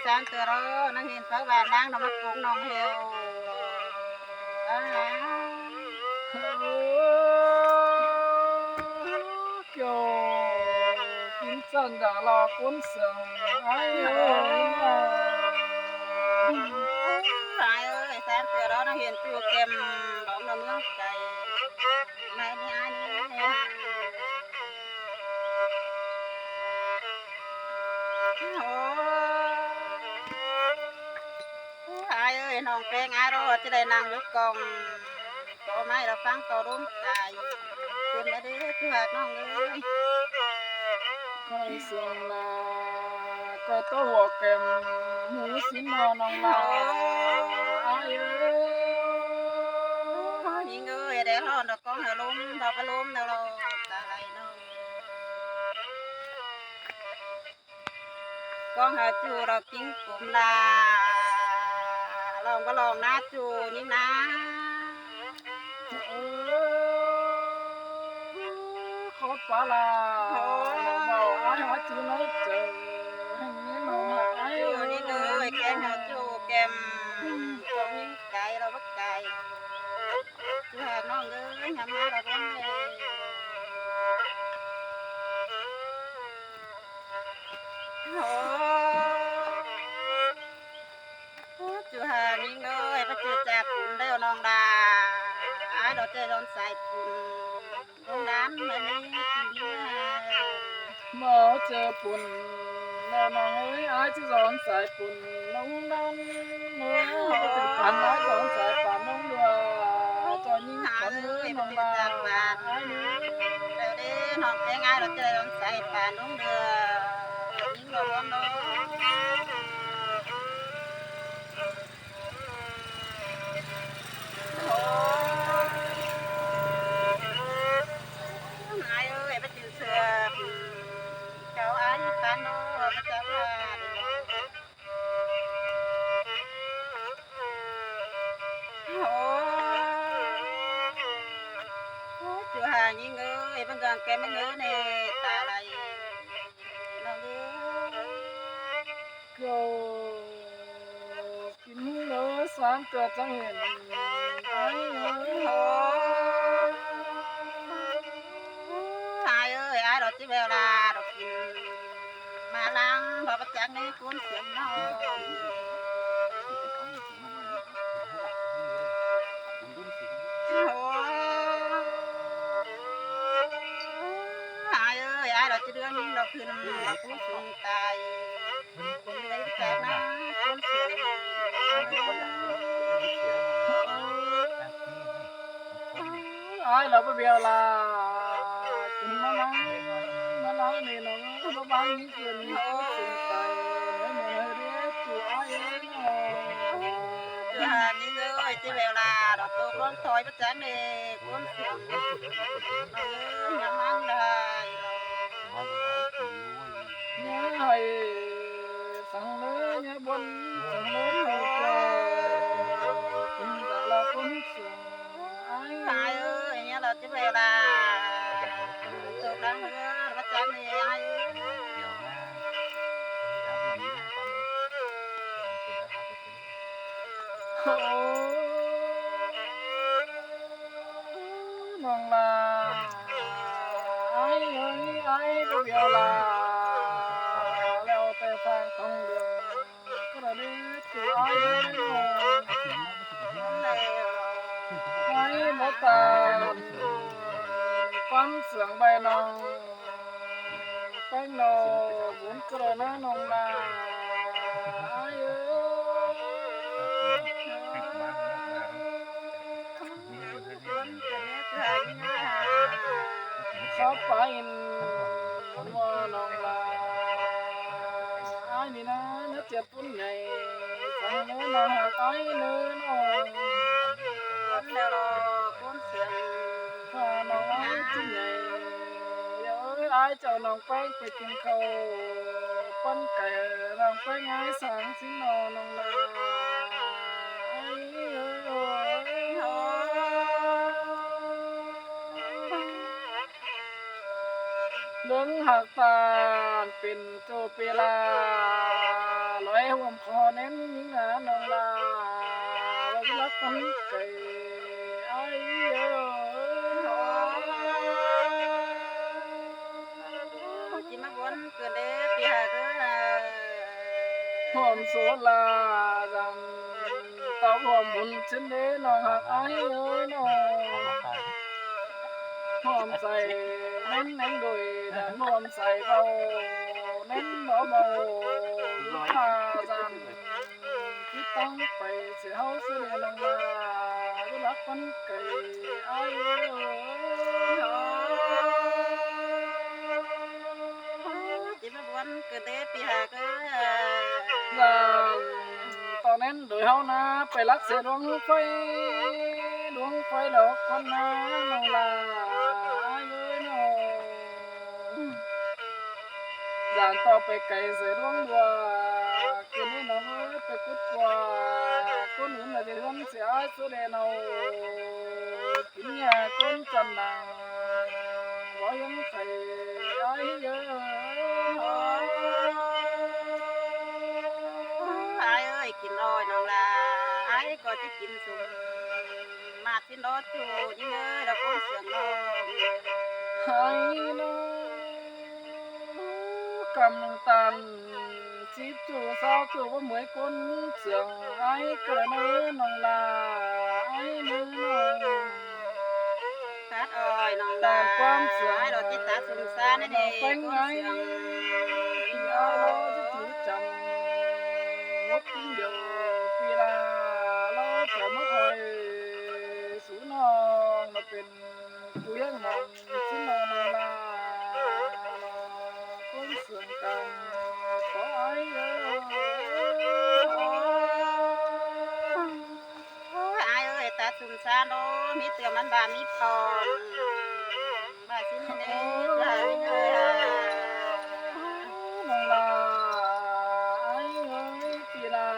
sáng từ đó nó hiền phá và đang nó mất cũng nòng hiệu kiểu kín chân đã lo cuốn sừng ai ơi ai ơi sáng từ đó nó hiền chua kem bóng nó mướn cày này đi ai đi ai ơi nòng quen ai đó chứ đây nàng lúc còn có mai là phán to đúng cày tìm đã đi thu hoạch nòng ơi con sừng là có tố hồ kèm hú xin mò nòng là ai ơi những người để họ nó con hơi lùm đâu có lùm đâu đâu ta lại nó con hơi chu rồi kính cũng là lòng có lòng ná chu như ná khó quá là bảo ai hóa chứ nói chờ hành như nòng là ai chu ơi những người kem hơi chu kem cũng những cái đâu bất cái chu hạt nó người nhắm má đâu con này chú hà những người bắt chưa chạp cún đều nong đà ai đó chơi đón sai cún đón đám mà đi mở chờ bùn nè nòng ơi ai chứ giòn xài bùn nông đan nữa có thể phản ai giòn xài phản nông đùa cho những con ơi bắt nông chưa bà chạp và ai nữa đều đi nong cái ai đó chơi đón sai và đúng được những người con đó ai ơi bắt chưa sửa cháu ai phán nó bắt cháu là chú hà những người vẫn gần cái mấy người này ta lại nó cầu kín nữa sáng tựa chẳng hiện ai ơi ai ơi ai đó chỉ về là đọc mà lăng và bắt chẳng đi cuốn xiêm nó ai ơi ai đó chỉ đưa những đọc thuyền đọc cuốn xuống tài cuốn lấy chạc nó cuốn xiêm ai là bây giờ là chúng nó nói này nó bao nhiêu tiền có tiền tài nếu mà đấy chủ ai ấy chú hà những người chỉ về là đọc tô con thôi bắt chẳng đi cuốn xiêm nó nhắm ăn đây nhớ hồi sáng lứa nhớ bốn sáng lứa thì chờ cũng đã là cũng sướng ai ơi nhớ là chỉ về là tôi đang hứa bắt chẳng đi ai mong là ai ơi ai bây giờ là leo tè sang không đường có là đi từ ai ai một ta con sướng bay nòng cánh nò bốn cửa nó nòng là ai khó phải mà nòng là ai đi nó chết bốn ngày sang nữa nó hạ cái nữa nó nó ai chứ ngày ơi ai cho nó quayไปกินข้าวปั้นไก่เราไปง่ายสางสินอนองลาไอ้เอ้ย เรื่องหักตาเป็นโจเปลาลอยห่วมคอเน้นยิงหาน้องลาวันรักมันไก่ไอ้เอ้ย จิมาบนเกิดเด้ปีหาเด้อ ห่วมโซลาจังตาห่วมบุญฉันเด้น้องหักไอ้เอ้ยน้องห่วมใส่เน้นเน้นโดยดันห่วมใส่เบาเน้นเบาเบาลูกค้าจังที่ต้องไปเสียเฮาเสียน้องลาก็รักมันไก่ไอ้เอ้ย จิมาบนเกิดเด้ปีหาเด้อ ตอนนั้นโดยเฮานะไปรักเสียดวงไฟดอกคนนะน้องลาเอ้ยน้องด่านต่อไปไกลเสียดวงบัวคืนนี้น้องเอ้ยไปกุดกว่าคนอื่นน่ะจะทำเสียสุดเดนเอากินยาคนจันดังบ่ยังใครไอ้เอ้ย ไอ้เอ้ยกินอ้อยน้องลาไอ้ก็จะกินสุ่มมาสินรถจูยิ่งเอ้ยเราคนเสียงน้อง ให้น้องกำลังตันจีบจูสาวจูว่าเหมือนคนเสียงไอ้เกิดเนื้อน้องลาไอ้เนื้อน้อง ตัดอ้อยน้องลาไอ้เราจิตตาสุ่มซ่านนี่คนเสียง ปีอารอจะถือจังงบทิ้งเดียวปีลาเราแต่เมื่อคอยสูน้องมาเป็นผู้ยังน้องชิ้นน้องลาคนเสียงกันขอไอ้เอ้ย ไอ้เอ้ยตาสุ่มซ่านโอ้มีเตือมันบามีปองบาสินนี่จ้าวิ่งเอ้ย น้องลาไอ้เอ้ยปีลา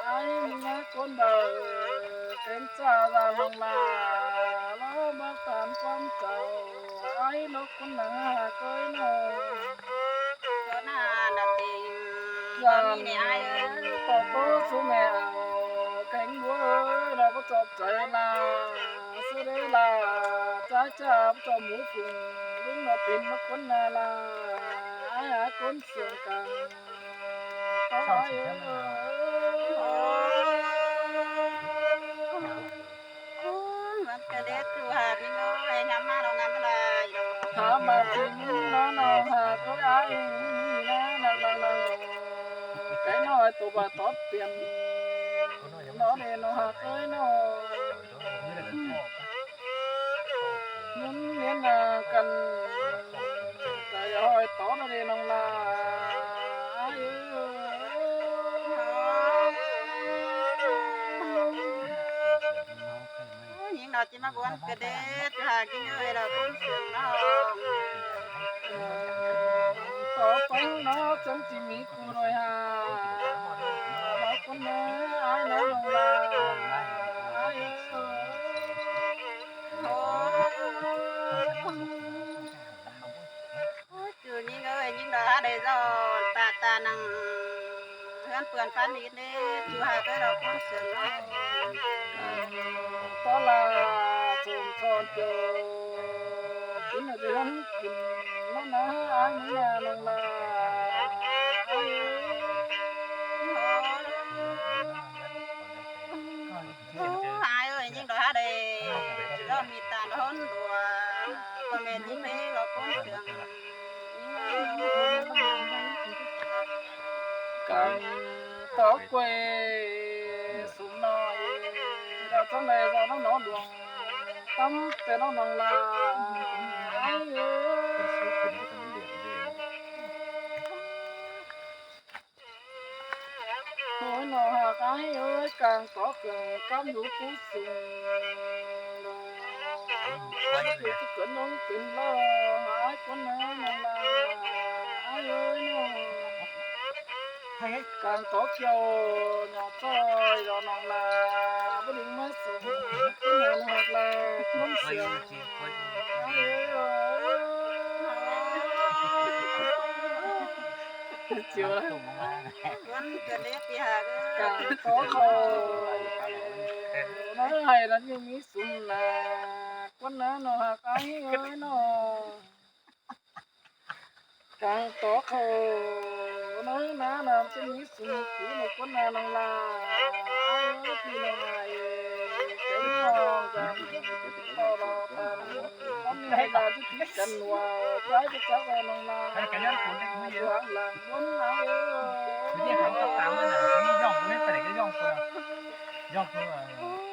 ไอ้มึงนะคนเดินเป็นเจ้าลาน้องลาแล้วมาตามความเจ้าไอ้นกคนหนาเคยนอน ก็น่านาติง ยั ก็ ง มีนี่ไอ้เอ้ย ต่อโต้สู้แม่แข่งบัวเราก็จบใจลาสุดได้ลาจ้าจ้าจอมหมูฝุ่งลุงเราเป็นนกคนนาลาไอ้หาคนเสียงกันขอไอ้เอ้ย มันก็เด็ดตัวหาพี่น้อยงามมาเรางามอะไร หามาถึงน้องน้องหาตัวไอ้นี่นะนังไก่น้อยตัวบาตอบเปลี่ยนน้องเอ็นน้องหาเอ้ยน้องยันเลี้ยงกันแต่ย้อยต่อน้องเอ็นน้องลายิงเราจะมาบวนกระเด็ดหากินเอ้ยเราต้นเสียงน้อง ต่อไปน้องจงจิมีกูหน่อยฮะเราคนนี้ไอ้น้องลาไอ้ จูยิงเอ้ยยิงเราหาได้รอตาตานังเพื่อนเพื่อนฟันนิดเด้จูหาก็เราต้นเสียงน้อง ตลาส่งทอดโยกินอะไรกันกินน้ำนะอันนี้น้องลา หายเอ้ยยิงเราหาได้เรามีตาเราหนดัวคนเมนยิงให้เราต้นเสียง กันต่อกล้วยสุ่มน้อยเราต้องเลยเราต้องนอนดวงตั้มแต่น้องน้องลาโอ้ยน้องหากไอ้เอ้ยกลางต่อเกลือกำอยู่ผู้สูงคือที่เกิดน้องเป็นล้อหายคนนั้นน้องลาไอ้เอ้ยน้อง càng tốt cho nhỏ thôi rồi nó là bất định mất sự cái này hoặc là không xiềng chiều đó วันเกิดเล็กปีหาเด้อ cả có khổ nói hay là như mỹ sum là con nó hạc ai ơi nó càng có khổ nói ná làm cho mỹ sum cũ một con nào năng là ai ơi thì là ngày cái ngon càng to lo tan con này là cái tí cần vào trái cái cháu vào năng là doãn làng muốn áo ơi 你这很高档的呢，你要不会把那个要不了，要不了。